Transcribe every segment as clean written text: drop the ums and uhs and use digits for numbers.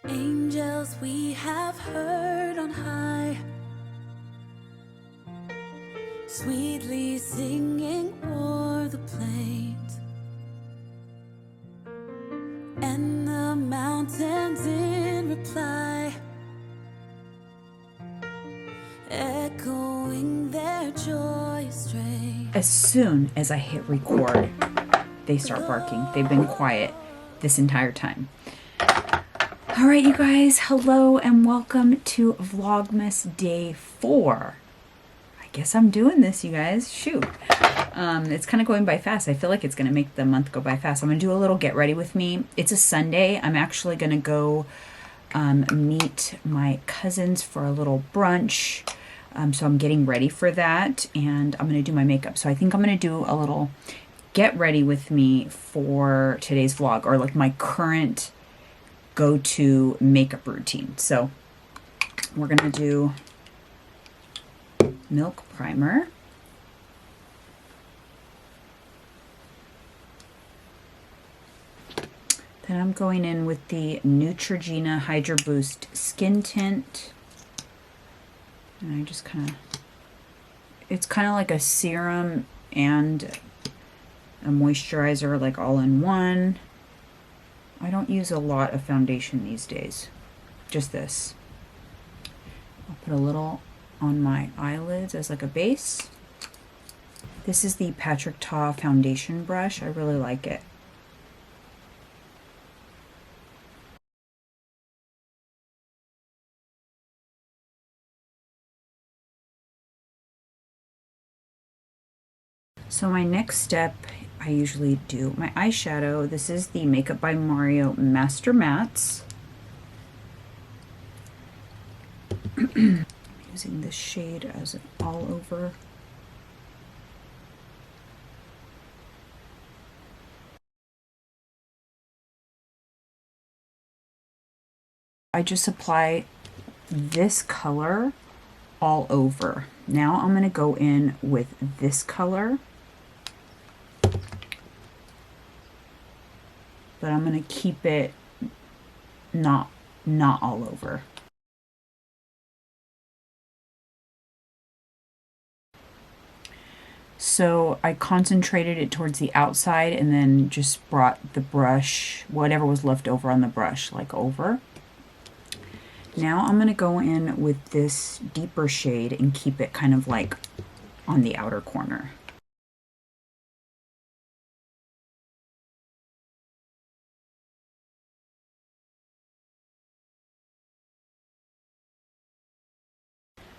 Angels we have heard on high, sweetly singing o'er the plains, and the mountains in reply, echoing their joyous strain. As soon as I hit record, they start barking. They've been quiet this entire time. All right, you guys, hello and welcome to Vlogmas Day 4. I guess I'm doing this, you guys. Shoot. It's kind of going by fast. I feel like it's going to make the month go by fast. I'm going to do a little get ready with me. It's a Sunday. I'm actually going to go meet my cousins for a little brunch. So I'm getting ready for that, and I'm going to do my makeup. So I think I'm going to do a little get ready with me for today's vlog, or like my current go-to makeup routine. So we're going to do milk primer. Then I'm going in with the Neutrogena Hydra Boost Skin Tint. And I just kind of, it's kind of like a serum and a moisturizer, like all in one. I don't use a lot of foundation these days, just this. I'll put a little on my eyelids as like a base. This is the Patrick Ta foundation brush. I really like it. So my next step, I usually do my eyeshadow. This is the Makeup by Mario Master Mattes. I'm using this shade as an all over. I just apply this color all over. Now I'm going to go in with this color. But I'm going to keep it not all over. So I concentrated it towards the outside and then just brought the brush, whatever was left over on the brush, like over. Now I'm going to go in with this deeper shade and keep it kind of like on the outer corner.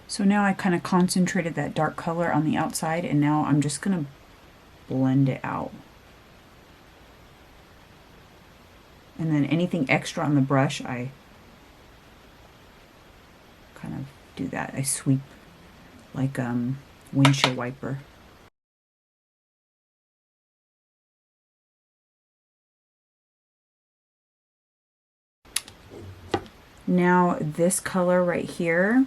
So now I kind of concentrated that dark color on the outside, and now I'm just going to blend it out. And then anything extra on the brush, I kind of do that. I sweep like windshield wiper. Now this color right here,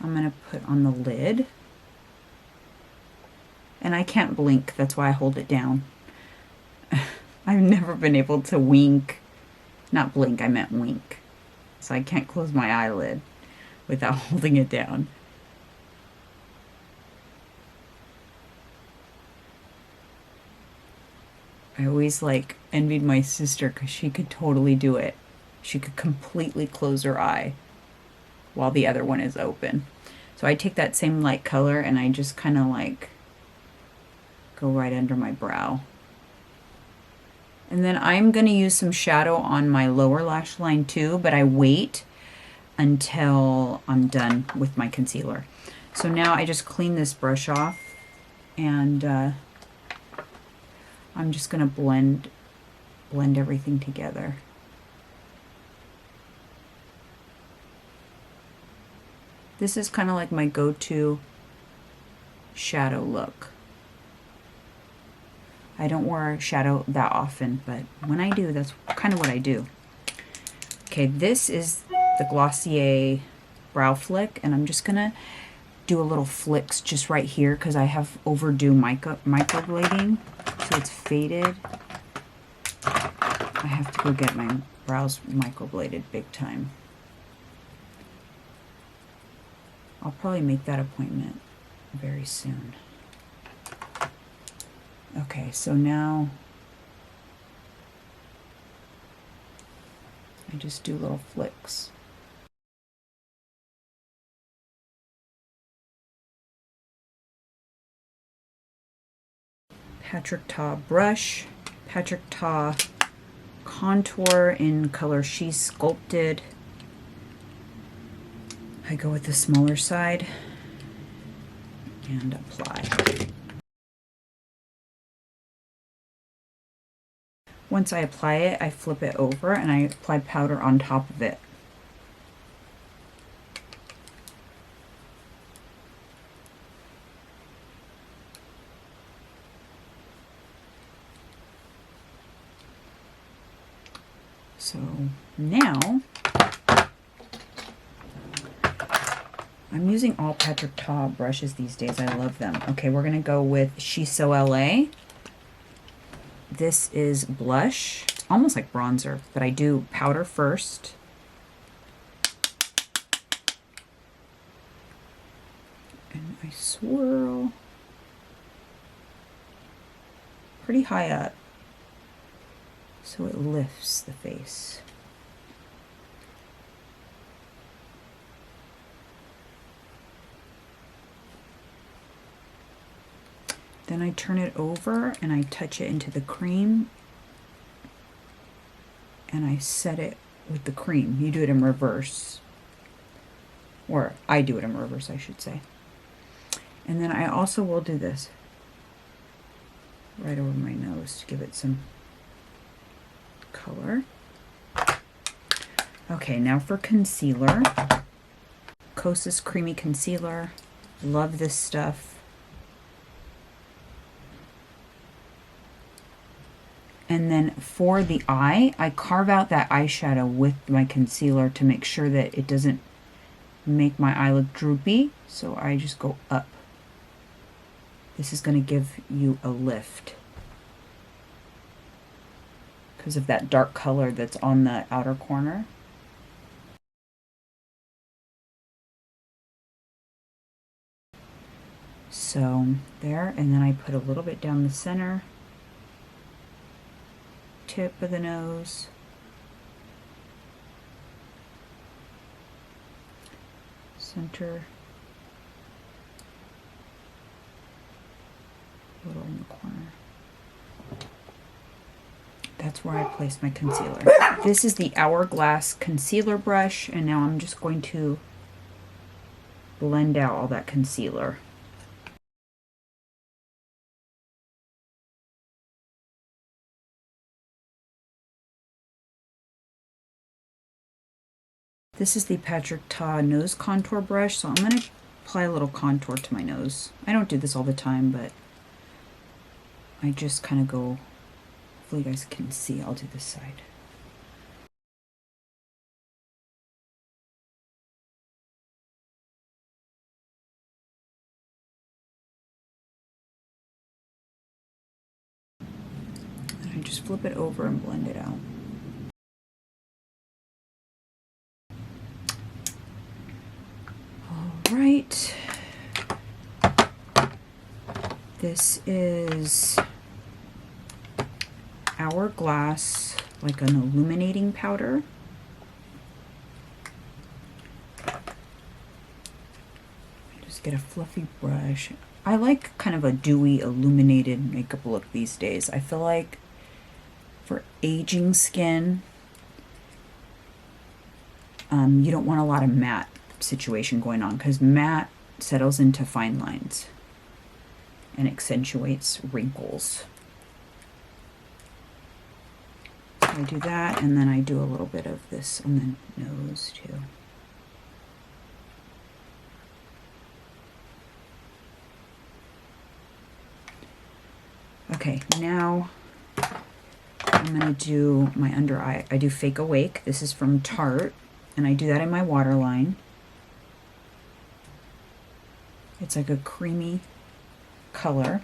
I'm going to put on the lid. And I can't blink, that's why I hold it down. I've never been able to wink. Not blink, I meant wink. So I can't close my eyelid without holding it down. I always like envied my sister because she could totally do it. She could completely close her eye while the other one is open. So I take that same light color and I just kind of like go right under my brow. And then I'm going to use some shadow on my lower lash line too, but I wait until I'm done with my concealer. So now I just clean this brush off, and I'm just going to blend everything together. This is kind of like my go-to shadow look. I don't wear shadow that often, but when I do, that's kind of what I do. Okay, this is the Glossier Brow Flick, and I'm just going to do a little flicks just right here because I have overdue microblading, so it's faded. I have to go get my brows microbladed big time. I'll probably make that appointment very soon. Okay, so now I just do little flicks. Patrick Ta brush, Patrick Ta contour in color She's Sculpted. I go with the smaller side and apply. Once I apply it, I flip it over and I apply powder on top of it. So now I'm using all Patrick Ta brushes these days. I love them. Okay, we're gonna go with She's So LA. This is blush. It's almost like bronzer, but I do powder first. And I swirl pretty high up so it lifts the face. Then I turn it over and I touch it into the cream and I set it with the cream. You do it in reverse. Or I do it in reverse, I should say. And then I also will do this right over my nose to give it some color. Okay, now for concealer. Kosas Creamy Concealer. Love this stuff. And then for the eye, I carve out that eyeshadow with my concealer to make sure that it doesn't make my eye look droopy. So I just go up. This is going to give you a lift because of that dark color that's on the outer corner. So there, and then I put a little bit down the center. Tip of the nose. Center. A little in the corner. That's where I place my concealer. This is the Hourglass concealer brush, and now I'm just going to blend out all that concealer. This is the Patrick Ta nose contour brush, so I'm going to apply a little contour to my nose. I don't do this all the time, but I just kind of go, hopefully you guys can see. I'll do this side. And I just flip it over and blend it out. Right. This is Hourglass, like an illuminating powder. Just get a fluffy brush. I like kind of a dewy, illuminated makeup look these days. I feel like for aging skin, you don't want a lot of matte situation going on because matte settles into fine lines and accentuates wrinkles. I do that, and then I do a little bit of this on the nose too. Okay, now I'm going to do my under eye. I do Fake Awake. This is from Tarte, and I do that in my waterline. It's like a creamy color.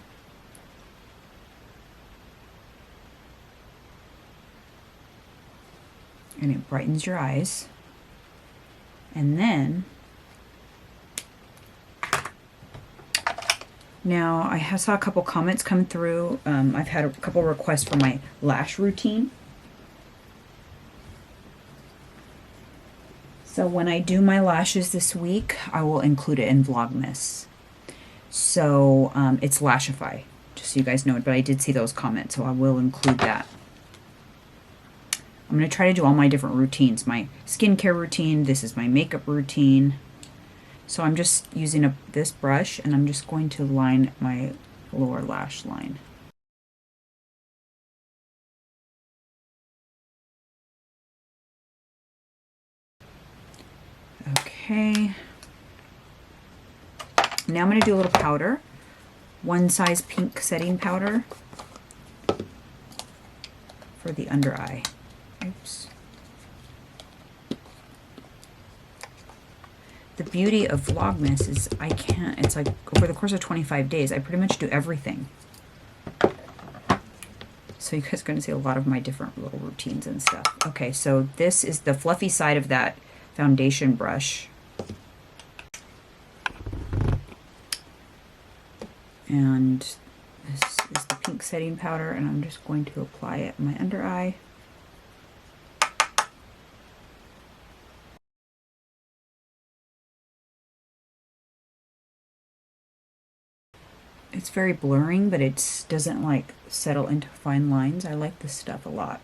and it brightens your eyes. And then, now I saw a couple comments come through. I've had a couple requests for my lash routine. So when I do my lashes this week, I will include it in Vlogmas. So it's Lashify, just so you guys know it, but I did see those comments, so I will include that. I'm going to try to do all my different routines. My skincare routine, this is my makeup routine. So I'm just using this brush, and I'm just going to line my lower lash line. Okay. Now I'm going to do a little powder. One size pink setting powder for the under eye. Oops. The beauty of Vlogmas is it's like over the course of 25 days, I pretty much do everything. So you guys are going to see a lot of my different little routines and stuff. Okay, so this is the fluffy side of that foundation brush. And this is the pink setting powder, and I'm just going to apply it in my under eye. It's very blurring, but it doesn't like settle into fine lines. I like this stuff a lot.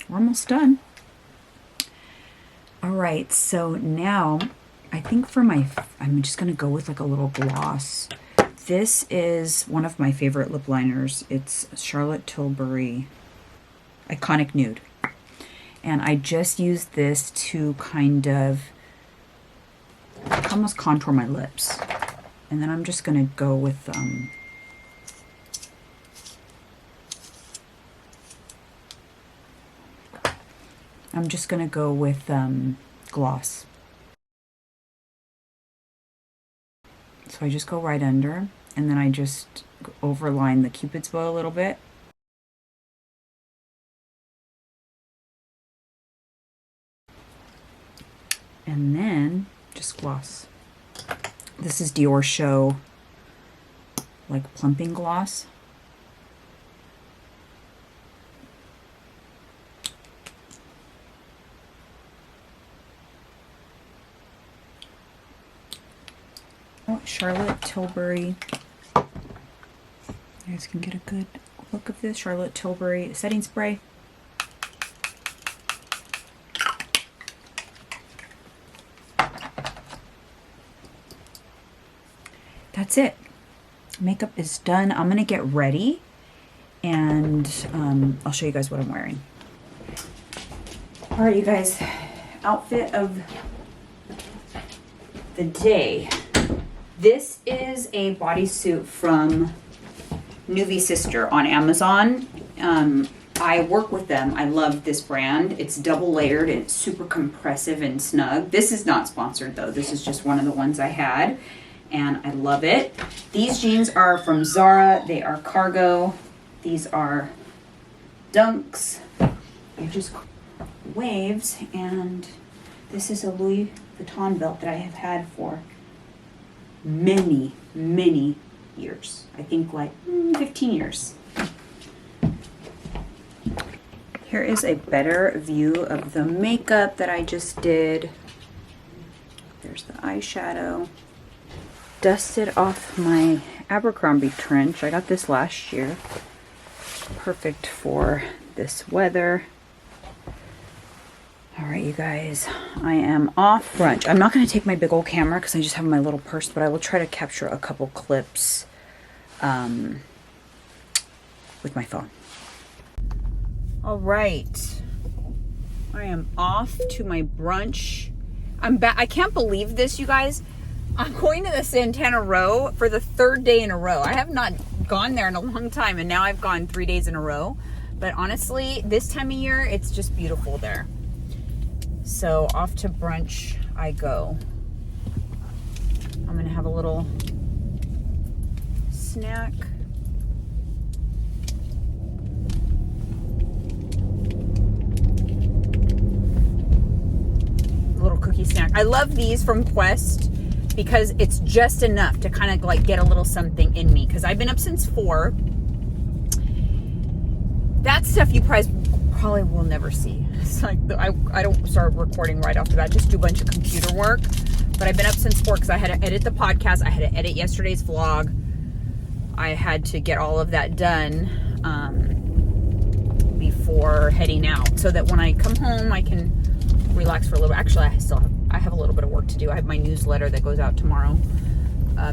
We're almost done. All right, so now I think for I'm just gonna go with like a little gloss. This is one of my favorite lip liners. It's Charlotte Tilbury Iconic Nude. And I just used this to kind of almost contour my lips. And then I'm just gonna go with gloss. So I just go right under, and then I just overline the Cupid's bow a little bit. And then just gloss. This is Dior Show, like plumping gloss. Charlotte Tilbury. You guys can get a good look of this. Charlotte Tilbury setting spray. That's it. Makeup is done. I'm gonna get ready, and I'll show you guys what I'm wearing. All right, you guys. Outfit of the day. This is a bodysuit from Nuvi Sister on Amazon. I work with them. I love this brand. It's double layered and it's super compressive and snug. This is not sponsored though. This is just one of the ones I had, and I love it. These jeans are from Zara. They are cargo. These are Dunks. They're just waves, and this is a Louis Vuitton belt that I have had for many years. I think like 15 years. Here is a better view of the makeup that I just did. There's the eyeshadow. Dusted off my Abercrombie trench. I got this last year. Perfect for this weather. All right, you guys, I am off brunch. I'm not going to take my big old camera because I just have my little purse, but I will try to capture a couple clips with my phone. All right, I am off to my brunch. I'm back. I can't believe this, you guys. I'm going to the Santana Row for the third day in a row. I have not gone there in a long time, and now I've gone 3 days in a row. But honestly, this time of year, it's just beautiful there. So off to brunch I go. I'm gonna have a little snack. Little cookie snack. I love these from Quest because it's just enough to kind of like get a little something in me, because I've been up since 4. That stuff you probably will never see. It's like I don't start recording right off the bat, just do a bunch of computer work. But I've been up since 4 because I had to edit the podcast. I had to edit yesterday's vlog. I had to get all of that done before heading out, so that when I come home I can relax for a little. Actually, I have a little bit of work to do. I have my newsletter that goes out tomorrow.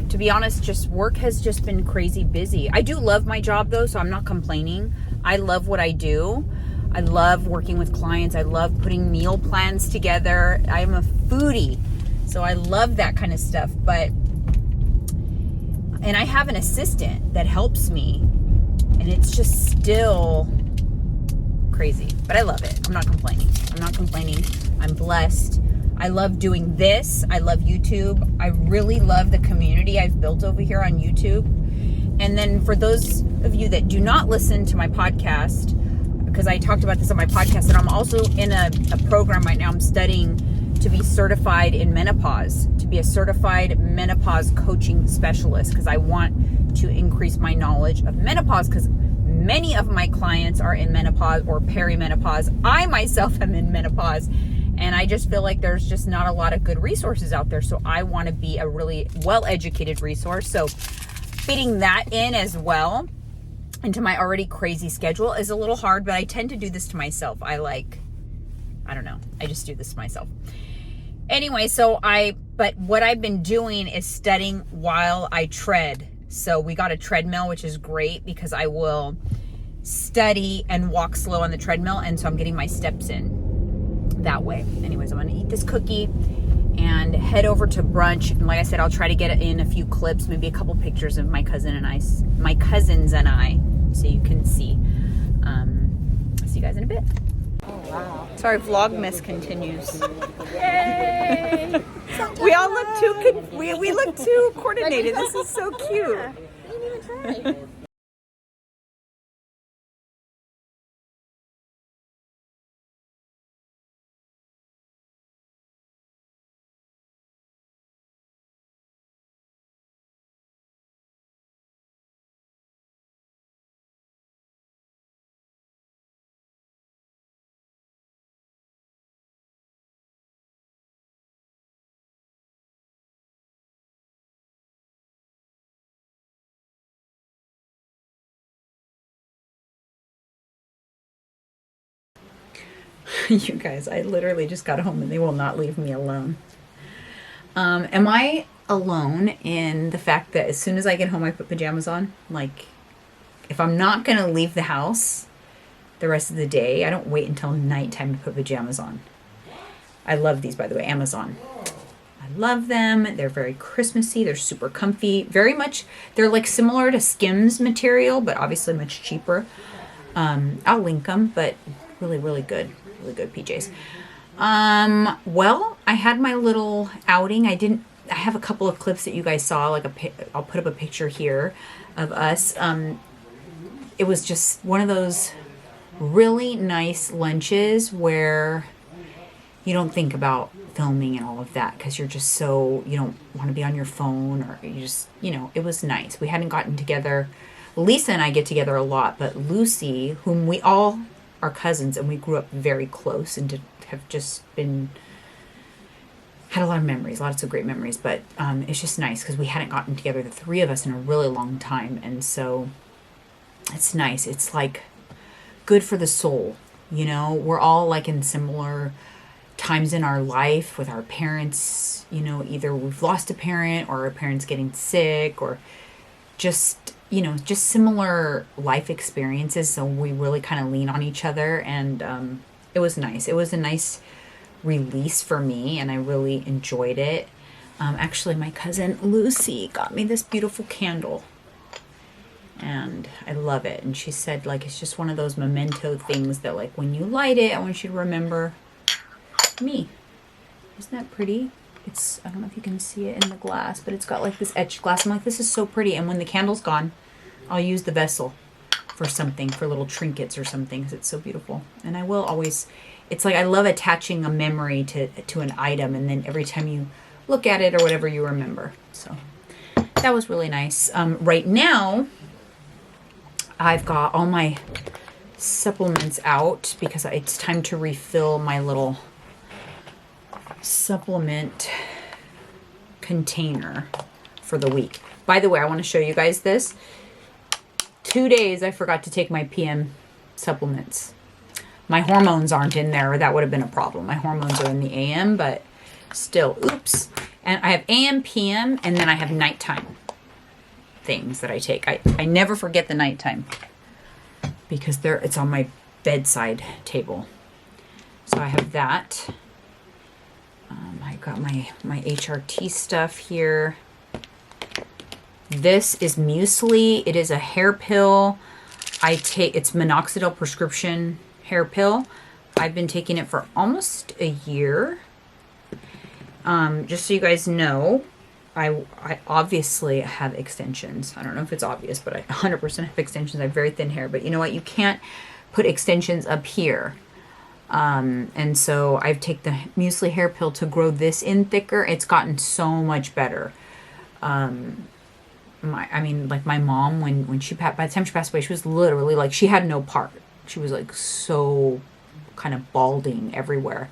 To be honest, just work has just been crazy busy. I do love my job though, so I'm not complaining. I love what I do. I love working with clients. I love putting meal plans together. I'm a foodie, so I love that kind of stuff. And I have an assistant that helps me, and it's just still crazy, but I love it. I'm not complaining. I'm blessed. I love doing this. I love YouTube. I really love the community I've built over here on YouTube. And then for those of you that do not listen to my podcast, because I talked about this on my podcast, and I'm also in a program right now. I'm studying to be certified in menopause, to be a certified menopause coaching specialist, because I want to increase my knowledge of menopause, because many of my clients are in menopause or perimenopause. I myself am in menopause, and I just feel like there's just not a lot of good resources out there. So I want to be a really well-educated resource. So fitting that in as well into my already crazy schedule is a little hard, but I tend to do this to myself. I don't know. I just do this to myself. Anyway, but what I've been doing is studying while I tread. So we got a treadmill, which is great because I will study and walk slow on the treadmill. And so I'm getting my steps in that way. Anyways, I'm going to eat this cookie and head over to brunch. And like I said, I'll try to get in a few clips, maybe a couple pictures of my cousins and I, so you can see. See you guys in a bit. Oh, wow. Sorry, Vlogmas continues. Yay! We all look we look too coordinated. This is so cute. You didn't even try. You guys, I literally just got home and they will not leave me alone. Am I alone in the fact that as soon as I get home, I put pajamas on? Like, if I'm not going to leave the house the rest of the day, I don't wait until nighttime to put pajamas on. I love these, by the way, Amazon. I love them. They're very Christmassy. They're super comfy. Very much, they're like similar to Skims material, but obviously much cheaper. I'll link them, but really, really good. Really good PJs. Well, I had my little outing. I have a couple of clips that you guys saw. I'll put up a picture here of us. It was just one of those really nice lunches where you don't think about filming and all of that because you're just so, you don't want to be on your phone, or you just, it was nice. We hadn't gotten together. Lisa and I get together a lot, but Lucy, whom we all are cousins and we grew up very close and have just had a lot of memories, lots of great memories, but it's just nice because we hadn't gotten together, the three of us, in a really long time, and so it's nice. It's like good for the soul, we're all like in similar times in our life with our parents, either we've lost a parent or our parents getting sick, or just similar life experiences. So we really kind of lean on each other, and it was nice. It was a nice release for me, and I really enjoyed it. Actually, my cousin Lucy got me this beautiful candle, and I love it. And she said, it's just one of those memento things that, when you light it, I want you to remember me. Isn't that pretty? It's, I don't know if you can see it in the glass, but it's got like this etched glass. I'm like, this is so pretty. And when the candle's gone, I'll use the vessel for something, for little trinkets or something, because it's so beautiful. And I will always, it's like I love attaching a memory to an item, and then every time you look at it or whatever, you remember. So that was really nice. Right now, I've got all my supplements out because it's time to refill my little supplement container for the week. By the way, I want to show you guys this. 2 days I forgot to take my PM supplements. My hormones aren't in there, or that would have been a problem. My hormones are in the AM, but still, oops. And I have AM, PM, and then I have nighttime things that I take. I never forget the nighttime because it's on my bedside table. So I have that. I got my HRT stuff here. This is muesli. It is a hair pill. It's minoxidil prescription hair pill. I've been taking it for almost a year. Just so you guys know, I obviously have extensions. I don't know if it's obvious, but I 100% have extensions. I have very thin hair, but you know what? You can't put extensions up here. And so I've taken the muesli hair pill to grow this in thicker. It's gotten so much better. My mom, when she by the time she passed away, she was literally like, she had no part. She was like so kind of balding everywhere.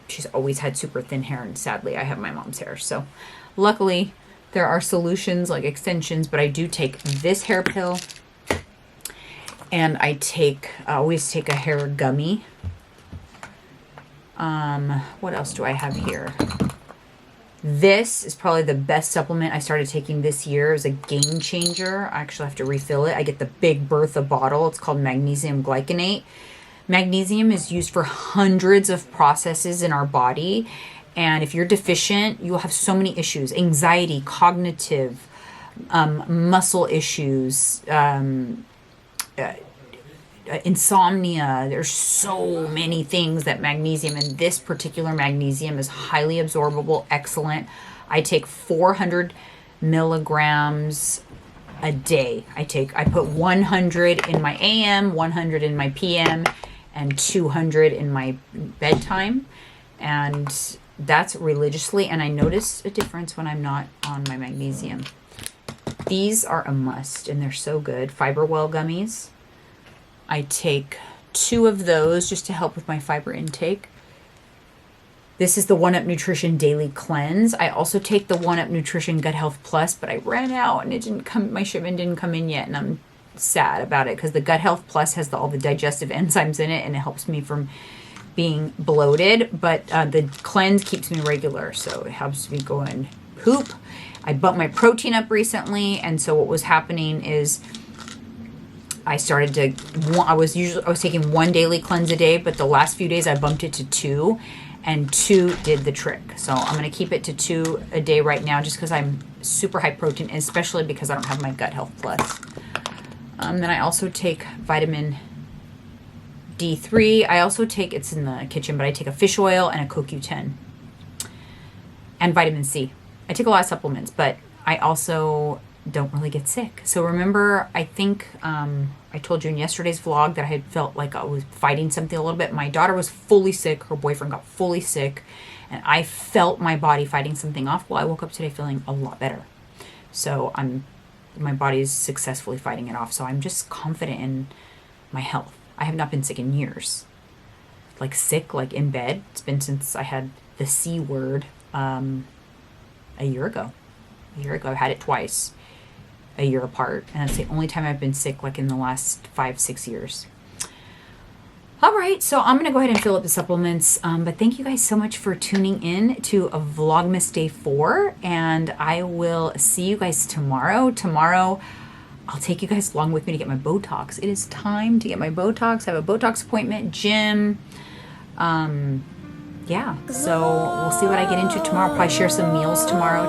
She's always had super thin hair, and sadly I have my mom's hair. So luckily there are solutions like extensions, but I do take this hair pill, and I always take a hair gummy. What else do I have here? This is probably the best supplement I started taking this year. It was a game changer. I actually have to refill it. I get the Big Bertha bottle. It's called magnesium glycinate. Magnesium is used for hundreds of processes in our body. And if you're deficient, you will have so many issues. Anxiety, cognitive, muscle issues, insomnia. There's so many things that magnesium, and this particular magnesium is highly absorbable, excellent. I take 400 milligrams a day. I put 100 in my AM, 100 in my PM, and 200 in my bedtime. And that's religiously, and I notice a difference when I'm not on my magnesium. These are a must, and they're so good. Fiberwell gummies. I take 2 of those just to help with my fiber intake. This is the 1UP Nutrition Daily Cleanse. I also take the 1UP Nutrition Gut Health Plus, but I ran out and it didn't come. My shipment didn't come in yet, and I'm sad about it because the Gut Health Plus has all the digestive enzymes in it, and it helps me from being bloated. But the cleanse keeps me regular, so it helps me go and poop. I bumped my protein up recently, and so what was happening is I was taking 1 daily cleanse a day, but the last few days I bumped it to 2, and 2 did the trick. So I'm going to keep it to 2 a day right now, just because I'm super high protein, and especially because I don't have my Gut Health Plus. Then I also take vitamin D3. I also take, it's in the kitchen, but I take a fish oil and a CoQ10 and vitamin C. I take a lot of supplements, but I also don't really get sick. So remember, I think I told you in yesterday's vlog that I had felt like I was fighting something a little bit. My daughter was fully sick. Her boyfriend got fully sick. And I felt my body fighting something off. Well, I woke up today feeling a lot better. So my body is successfully fighting it off. So I'm just confident in my health. I have not been sick in years. Like sick, like in bed. It's been since I had the C word a year ago. I've had it twice. A year apart, and that's the only time I've been sick, like in the last 5-6 years. All right, so I'm gonna go ahead and fill up the supplements, but thank you guys so much for tuning in to a Vlogmas Day 4, and I will see you guys tomorrow. Tomorrow I'll take you guys along with me to get my Botox. It is time to get my Botox. I have a Botox appointment, gym. Yeah, so we'll see what I get into tomorrow. I'll probably share some meals tomorrow.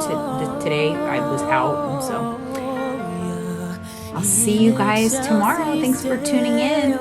Today I was out, and so I'll see you guys tomorrow. Thanks for tuning in.